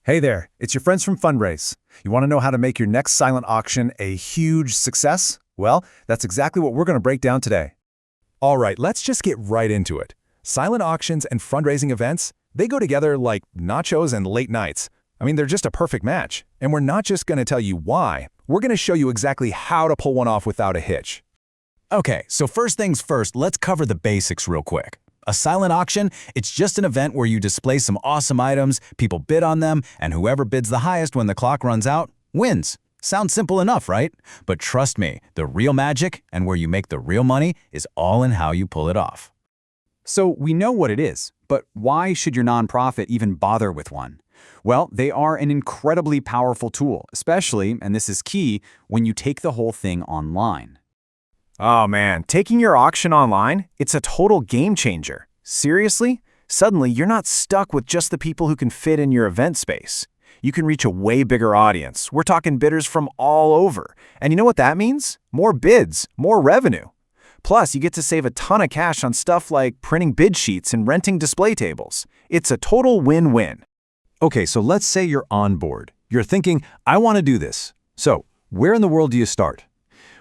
Hey there, it's your friends from Fundraise. You want to know how to make your next silent auction a huge success? Well, that's exactly what we're going to break down today. All right, let's just get right into it. Silent auctions and fundraising events, they go together like nachos and late nights. They're just a perfect match. And we're not just going to tell you why, we're going to show you exactly how to pull one off without a hitch. Okay, so first things first, let's cover the basics real quick. A silent auction, it's just an event where you display some awesome items, people bid on them, and whoever bids the highest when the clock runs out, wins. Sounds simple enough, right? But trust me, the real magic and where you make the real money is all in how you pull it off. So we know what it is, but why should your nonprofit even bother with one? Well, they are an incredibly powerful tool, especially, and this is key, when you take the whole thing online. Oh man, taking your auction online, it's a total game changer. Seriously? Suddenly, you're not stuck with just the people who can fit in your event space. You can reach a way bigger audience. We're talking bidders from all over. And you know what that means? More bids, more revenue. Plus, you get to save a ton of cash on stuff like printing bid sheets and renting display tables. It's a total win-win. Okay, so let's say you're on board. You're thinking, I want to do this. So, where in the world do you start?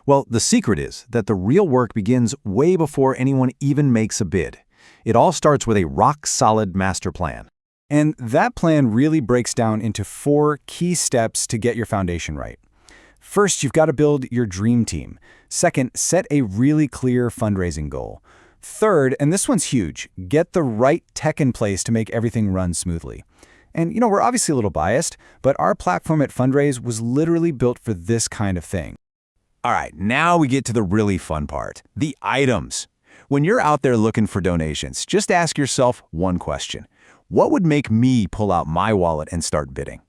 Well, the secret is that the real work begins way before anyone even makes a bid. It all starts with a rock-solid master plan. And that plan really breaks down into 4 key steps to get your foundation right. First, you've got to build your dream team. Second, set a really clear fundraising goal. Third, and this one's huge, get the right tech in place to make everything run smoothly. And we're obviously a little biased, but our platform at Fundraise was literally built for this kind of thing. All right, now we get to the really fun part, the items. When you're out there looking for donations, just ask yourself one question. What would make me pull out my wallet and start bidding?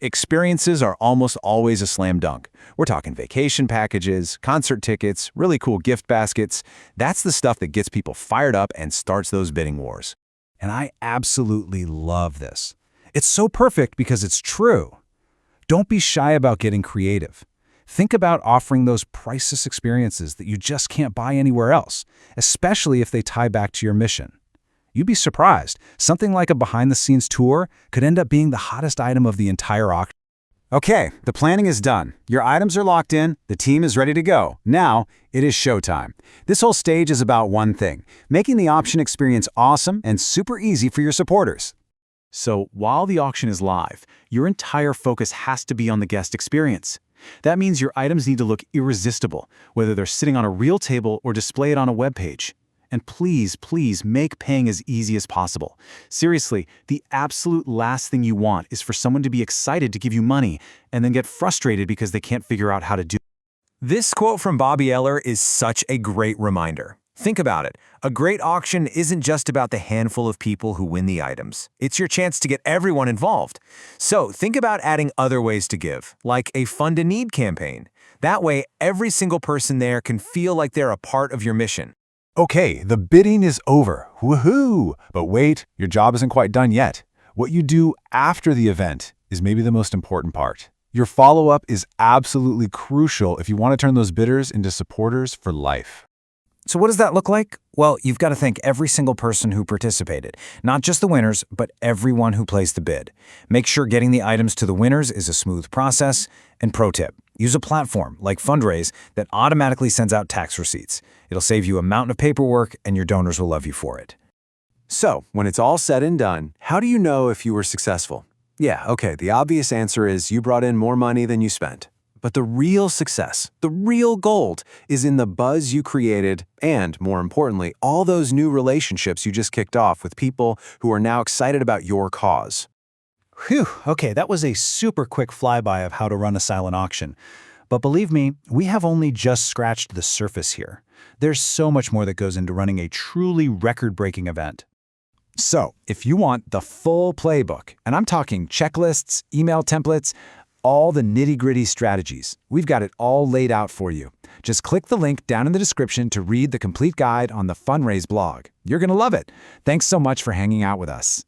Experiences are almost always a slam dunk. We're talking vacation packages, concert tickets, really cool gift baskets. That's the stuff that gets people fired up and starts those bidding wars. And I absolutely love this. It's so perfect because it's true. Don't be shy about getting creative. Think about offering those priceless experiences that you just can't buy anywhere else, especially if they tie back to your mission. You'd be surprised. Something like a behind-the-scenes tour could end up being the hottest item of the entire auction. Okay, the planning is done. Your items are locked in, the team is ready to go. Now, it is showtime. This whole stage is about one thing, making the auction experience awesome and super easy for your supporters. So, while the auction is live, your entire focus has to be on the guest experience. That means your items need to look irresistible, whether they're sitting on a real table or displayed on a web page. And please, please make paying as easy as possible. Seriously, the absolute last thing you want is for someone to be excited to give you money and then get frustrated because they can't figure out how to do it. This quote from Bobby Eller is such a great reminder. Think about it. A great auction isn't just about the handful of people who win the items. It's your chance to get everyone involved. So think about adding other ways to give, like a Fund a Need campaign. That way, every single person there can feel like they're a part of your mission. Okay, the bidding is over. Woohoo! But wait, your job isn't quite done yet. What you do after the event is maybe the most important part. Your follow-up is absolutely crucial if you want to turn those bidders into supporters for life. So what does that look like? Well, you've got to thank every single person who participated. Not just the winners, but everyone who placed the bid. Make sure getting the items to the winners is a smooth process. And pro tip, use a platform like Fundraise that automatically sends out tax receipts. It'll save you a mountain of paperwork, and your donors will love you for it. So, when it's all said and done, how do you know if you were successful? Yeah, okay, the obvious answer is you brought in more money than you spent. But the real success, the real gold, is in the buzz you created and, more importantly, all those new relationships you just kicked off with people who are now excited about your cause. Whew, okay, that was a super quick flyby of how to run a silent auction. But believe me, we have only just scratched the surface here. There's so much more that goes into running a truly record-breaking event. So, if you want the full playbook, and I'm talking checklists, email templates, all the nitty-gritty strategies, we've got it all laid out for you. Just click the link down in the description to read the complete guide on the Fundraise blog. You're going to love it. Thanks so much for hanging out with us.